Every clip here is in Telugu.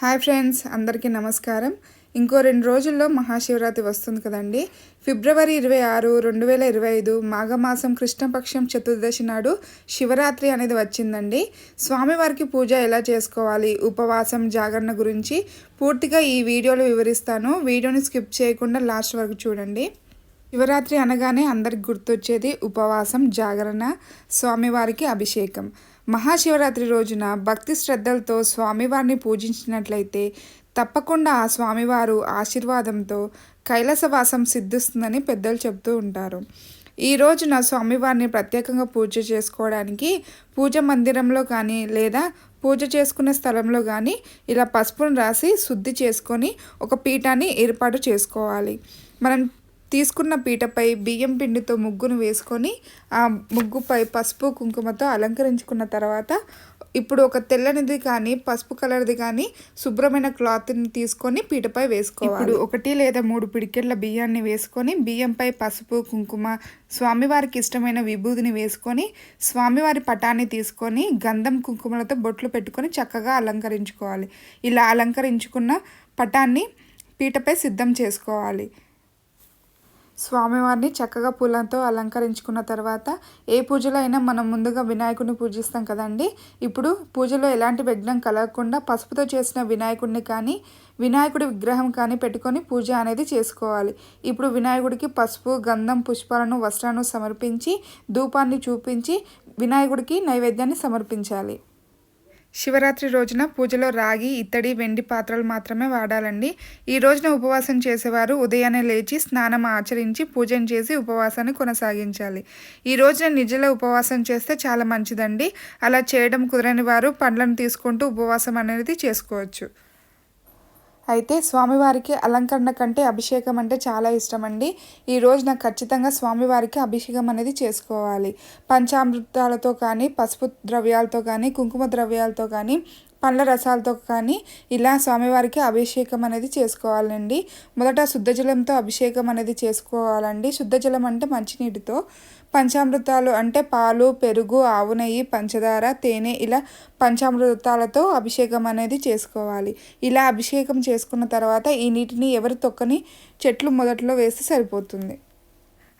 హాయ్ ఫ్రెండ్స్, అందరికీ నమస్కారం. ఇంకో 2 రోజుల్లో మహాశివరాత్రి వస్తుంది కదండి. ఫిబ్రవరి 26, 2025 మాఘమాసం కృష్ణపక్షం చతుర్దశి నాడు శివరాత్రి అనేది వచ్చిందండి. స్వామివారికి పూజ ఎలా చేసుకోవాలి, ఉపవాసం, జాగరణ గురించి పూర్తిగా ఈ వీడియోలో వివరిస్తాను. వీడియోని స్కిప్ చేయకుండా లాస్ట్ వరకు చూడండి. శివరాత్రి అనగానే అందరికి గుర్తొచ్చేది ఉపవాసం, జాగరణ, స్వామివారికి అభిషేకం. మహాశివరాత్రి రోజున భక్తి శ్రద్ధలతో స్వామివారిని పూజించినట్లయితే తప్పకుండా ఆ స్వామివారు ఆశీర్వాదంతో కైలాసవాసం సిద్ధిస్తుందని పెద్దలు చెప్తూ ఉంటారు. ఈ రోజున స్వామివారిని ప్రత్యేకంగా పూజ చేసుకోవడానికి పూజ మందిరంలో కానీ లేదా పూజ చేసుకునే స్థలంలో కానీ ఇలా పసుపును రాసి శుద్ధి చేసుకొని ఒక పీఠాన్ని ఏర్పాటు చేసుకోవాలి. మనం తీసుకున్న పీటపై బియ్యం పిండితో ముగ్గును వేసుకొని ఆ ముగ్గుపై పసుపు కుంకుమతో అలంకరించుకున్న తర్వాత ఇప్పుడు ఒక తెల్లనిది కానీ పసుపు కలర్ది కానీ శుభ్రమైన క్లాత్ని తీసుకొని పీటపై వేసుకోవాలి. ఇప్పుడు 1 లేదా 3 పిడికెళ్ళ బియ్యాన్ని వేసుకొని బియ్యంపై పసుపు కుంకుమ, స్వామివారికి ఇష్టమైన విభూదిని వేసుకొని స్వామివారి పటాన్ని తీసుకొని గంధం కుంకుమలతో బొట్లు పెట్టుకొని చక్కగా అలంకరించుకోవాలి. ఇలా అలంకరించుకున్న పటాన్ని పీటపై సిద్ధం చేసుకోవాలి. స్వామివారిని చక్కగా పూలతో అలంకరించుకున్న తర్వాత ఏ పూజలో అయినా మనం ముందుగా వినాయకుడిని పూజిస్తాం కదండి. ఇప్పుడు పూజలో ఎలాంటి విఘ్నం కలగకుండా పసుపుతో చేసిన వినాయకుడిని కానీ వినాయకుడి విగ్రహం కానీ పెట్టుకొని పూజ అనేది చేసుకోవాలి. ఇప్పుడు వినాయకుడికి పసుపు, గంధం, పుష్పాలను, వస్త్రాలను సమర్పించి ధూపాన్ని చూపించి వినాయకుడికి నైవేద్యాన్ని సమర్పించాలి. శివరాత్రి రోజున పూజలో రాగి, ఇత్తడి, వెండి పాత్రలు మాత్రమే వాడాలండి. ఈ రోజున ఉపవాసం చేసేవారు ఉదయాన్నే లేచి స్నానం ఆచరించి పూజను చేసి ఉపవాసాన్ని కొనసాగించాలి. ఈ రోజున నిజంగా ఉపవాసం చేస్తే చాలా మంచిదండి. అలా చేయడం కుదరని వారు పండ్లను తీసుకుంటూ ఉపవాసం అనేది చేసుకోవచ్చు. అయితే స్వామివారికి అలంకరణ కంటే అభిషేకం అంటే చాలా ఇష్టం అండి. ఈ రోజున ఖచ్చితంగా స్వామివారికి అభిషేకం అనేది చేసుకోవాలి. పంచామృతాలతో కానీ, పసుపు ద్రవ్యాలతో కానీ, కుంకుమ ద్రవ్యాలతో కానీ, పండ్ల రసాలతో కానీ ఇలా స్వామివారికి అభిషేకం అనేది చేసుకోవాలండి. మొదట శుద్ధజలంతో అభిషేకం అనేది చేసుకోవాలండి. శుద్ధజలం అంటే మంచినీటితో, పంచామృతాలు అంటే పాలు, పెరుగు, ఆవు నెయ్యి, పంచదార, తేనె ఇలా పంచామృతాలతో అభిషేకం అనేది చేసుకోవాలి. ఇలా అభిషేకం చేసుకున్న తర్వాత ఈ నీటిని ఎవరు తొక్కని చెట్లు మొదట్లో వేస్తే సరిపోతుంది.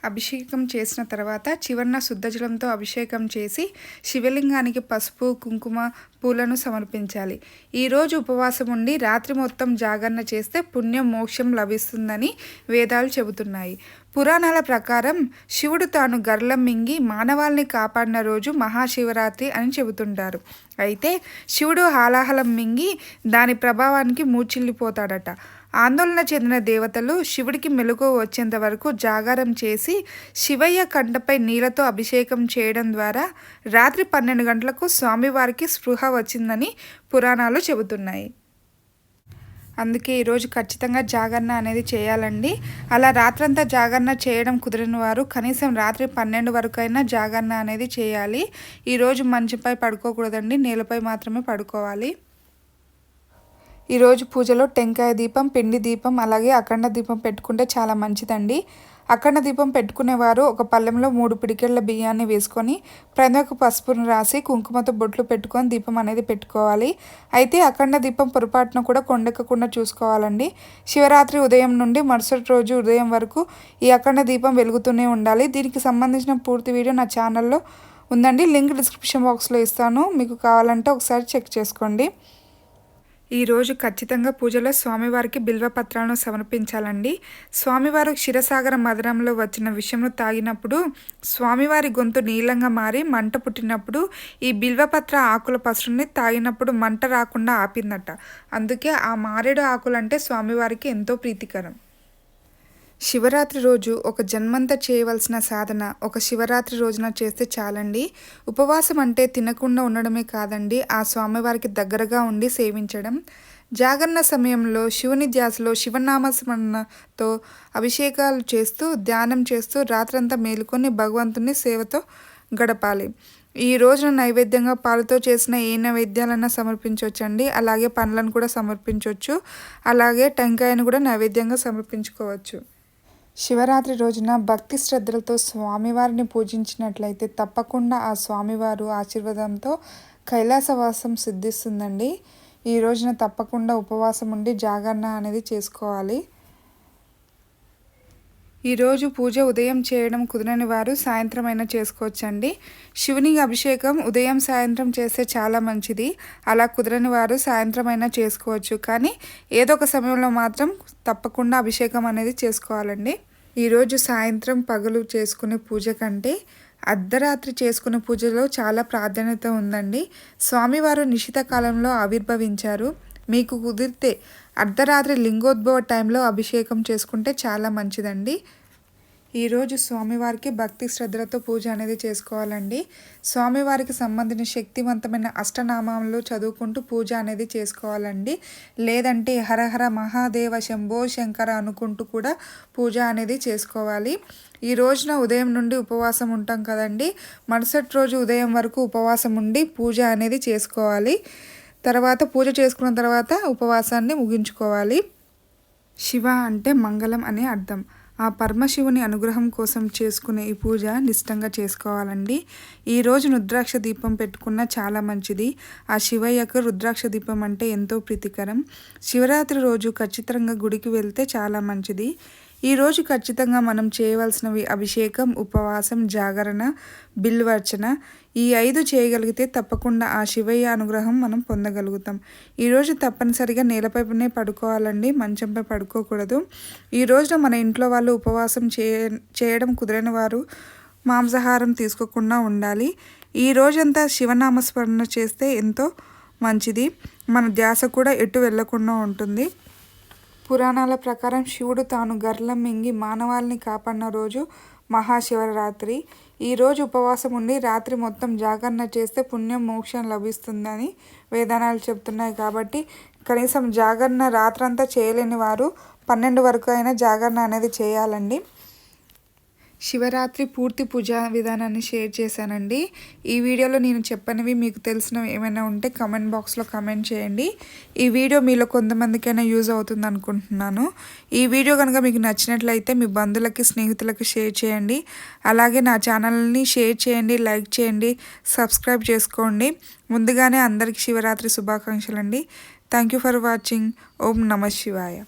అభిషేకం చేసిన తర్వాత చివరన శుద్ధజలంతో అభిషేకం చేసి శివలింగానికి పసుపు, కుంకుమ, పూలను సమర్పించాలి. ఈరోజు ఉపవాసం ఉండి రాత్రి మొత్తం జాగరణ చేస్తే పుణ్యం, మోక్షం లభిస్తుందని వేదాలు చెబుతున్నాయి. పురాణాల ప్రకారం శివుడు తాను గర్లం మింగి మానవాల్ని కాపాడిన రోజు మహాశివరాత్రి అని చెబుతుంటారు. అయితే శివుడు హాలాహలం మింగి దాని ప్రభావానికి మూర్ఛిల్లిపోతాడట. ఆందోళన చెందిన దేవతలు శివుడికి మెలకువ వచ్చేంత వరకు జాగారం చేసి శివయ్య కంటపై నీళ్లతో అభిషేకం చేయడం ద్వారా రాత్రి 12 గంటలకు స్వామివారికి స్పృహ వచ్చిందని పురాణాలు చెబుతున్నాయి. అందుకే ఈరోజు ఖచ్చితంగా జాగరణ అనేది చేయాలండి. అలా రాత్రంతా జాగరణ చేయడం కుదిరిన వారు కనీసం రాత్రి 12 వరకు అయినా జాగరణ అనేది చేయాలి. ఈరోజు మంచంపై పడుకోకూడదండి, నేలపై మాత్రమే పడుకోవాలి. ఈరోజు పూజలో టెంకాయ దీపం, పిండి దీపం, అలాగే అఖండ దీపం పెట్టుకుంటే చాలా మంచిదండి. అఖండ దీపం పెట్టుకునేవారు ఒక పళ్ళెంలో 3 పిడికెళ్ళ బియ్యాన్ని వేసుకొని ప్రతి ఒక్క పసుపును రాసి కుంకుమతో బొట్లు పెట్టుకొని దీపం అనేది పెట్టుకోవాలి. అయితే అఖండ దీపం పొరపాటున కూడా కొండెక్కకుండా చూసుకోవాలండి. శివరాత్రి ఉదయం నుండి మరుసటి రోజు ఉదయం వరకు ఈ అఖండ దీపం వెలుగుతూనే ఉండాలి. దీనికి సంబంధించిన పూర్తి వీడియో నా ఛానల్లో ఉందండి. లింక్ డిస్క్రిప్షన్ బాక్స్లో ఇస్తాను, మీకు కావాలంటే ఒకసారి చెక్ చేసుకోండి. ఈరోజు ఖచ్చితంగా పూజలో స్వామివారికి బిల్వపత్రాలను సమర్పించాలండి. స్వామివారు క్షీరసాగర మదనంలో వచ్చిన విషంను తాగినప్పుడు స్వామివారి గొంతు నీలంగా మారి మంట పుట్టినప్పుడు ఈ బిల్వపత్ర ఆకుల పసురుని తాగినప్పుడు మంట రాకుండా ఆపిందట. అందుకే ఆ మారేడు ఆకులంటే స్వామివారికి ఎంతో ప్రీతికరం. శివరాత్రి రోజు ఒక జన్మంతా చేయవలసిన సాధన ఒక శివరాత్రి రోజున చేస్తే చాలండి. ఉపవాసం అంటే తినకుండా ఉండడమే కాదండి, ఆ స్వామివారికి దగ్గరగా ఉండి సేవించడం. జాగరణ సమయంలో శివుని ధ్యాసలో శివనామస్మరణతో అభిషేకాలు చేస్తూ ధ్యానం చేస్తూ రాత్రంతా మేలుకొని భగవంతుని సేవతో గడపాలి. ఈ రోజున నైవేద్యంగా పాలతో చేసిన ఏ నైవేద్యాలైనా సమర్పించవచ్చండి. అలాగే పండ్లను కూడా సమర్పించవచ్చు. అలాగే టెంకాయను కూడా నైవేద్యంగా సమర్పించుకోవచ్చు. శివరాత్రి రోజున భక్తి శ్రద్ధలతో స్వామివారిని పూజించినట్లయితే తప్పకుండా ఆ స్వామివారు ఆశీర్వాదంతో కైలాసవాసం సిద్ధిస్తుందండి. ఈ రోజున తప్పకుండా ఉపవాసం ఉండి జాగరణ అనేది చేసుకోవాలి. ఈరోజు పూజ ఉదయం చేయడం కుదరని వారు సాయంత్రం అయినా చేసుకోవచ్చండి. శివునికి అభిషేకం ఉదయం సాయంత్రం చేస్తే చాలా మంచిది. అలా కుదరని వారు సాయంత్రం అయినా చేసుకోవచ్చు, కానీ ఏదో ఒక సమయంలో మాత్రం తప్పకుండా అభిషేకం అనేది చేసుకోవాలండి. ఈరోజు సాయంత్రం పగలు చేసుకునే పూజ కంటే అర్ధరాత్రి చేసుకునే పూజలో చాలా ప్రాధాన్యత ఉందండి. స్వామివారు నిశిత కాలంలో ఆవిర్భవించారు. మీకు కుదిరితే అర్ధరాత్రి లింగోద్భవ టైంలో అభిషేకం చేసుకుంటే చాలా మంచిదండి. ఈరోజు స్వామివారికి భక్తి శ్రద్ధలతో పూజ అనేది చేసుకోవాలండి. స్వామివారికి సంబంధించిన శక్తివంతమైన అష్టనామాలు చదువుకుంటూ పూజ అనేది చేసుకోవాలండి. లేదంటే హరహర మహాదేవ శంభో శంకర అనుకుంటూ కూడా పూజ అనేది చేసుకోవాలి. ఈ రోజున ఉదయం నుండి ఉపవాసం ఉంటాం కదండి, మరుసటి రోజు ఉదయం వరకు ఉపవాసం ఉండి పూజ అనేది చేసుకోవాలి. తర్వాత పూజ చేసుకున్న తర్వాత ఉపవాసాన్ని ముగించుకోవాలి. శివ అంటే మంగళం అనే అర్థం. ఆ పరమశివుని అనుగ్రహం కోసం చేసుకునే ఈ పూజ నిష్టంగా చేసుకోవాలండి. ఈరోజు రుద్రాక్ష దీపం పెట్టుకున్న చాలా మంచిది. ఆ శివయ్యకు రుద్రాక్ష దీపం అంటే ఎంతో ప్రీతికరం. శివరాత్రి రోజు ఖచ్చితంగా గుడికి వెళ్తే చాలా మంచిది. ఈరోజు ఖచ్చితంగా మనం చేయవలసినవి అభిషేకం, ఉపవాసం, జాగరణ, బిల్వర్చన. ఈ 5 చేయగలిగితే తప్పకుండా ఆ శివయ్య అనుగ్రహం మనం పొందగలుగుతాం. ఈరోజు తప్పనిసరిగా నేలపైనే పడుకోవాలండి, మంచంపై పడుకోకూడదు. ఈ రోజున మన ఇంట్లో వాళ్ళు ఉపవాసం చేయడం కుదరని వారు మాంసాహారం తీసుకోకుండా ఉండాలి. ఈ రోజంతా శివనామస్మరణ చేస్తే ఎంతో మంచిది. మన ధ్యాస కూడా ఎటు వెళ్లకుండా ఉంటుంది. పురాణాల ప్రకారం శివుడు తాను గర్లం మింగి మానవాళిని కాపాడిన రోజు మహాశివరాత్రి. ఈరోజు ఉపవాసం ఉండి రాత్రి మొత్తం జాగరణ చేస్తే పుణ్యం, మోక్షం లభిస్తుందని వేదాలు చెప్తున్నాయి. కాబట్టి కనీసం జాగరణ రాత్రంతా చేయలేని వారు 12 వరకు అయినా జాగరణ అనేది చేయాలండి. శివరాత్రి పూర్తి పూజా విధానాన్ని షేర్ చేశానండి. ఈ వీడియోలో నేను చెప్పనివి మీకు తెలిసినవి ఏమైనా ఉంటే కమెంట్ బాక్స్లో కమెంట్ చేయండి. ఈ వీడియో మీలో కొంతమందికైనా యూజ్ అవుతుంది అనుకుంటున్నాను. ఈ వీడియో కనుక మీకు నచ్చినట్లయితే మీ బంధువులకి, స్నేహితులకి షేర్ చేయండి. అలాగే నా ఛానల్ని షేర్ చేయండి, లైక్ చేయండి, సబ్స్క్రైబ్ చేసుకోండి. ముందుగానే అందరికీ శివరాత్రి శుభాకాంక్షలు అండి. Thank you for watching. ఓం నమః శివాయ.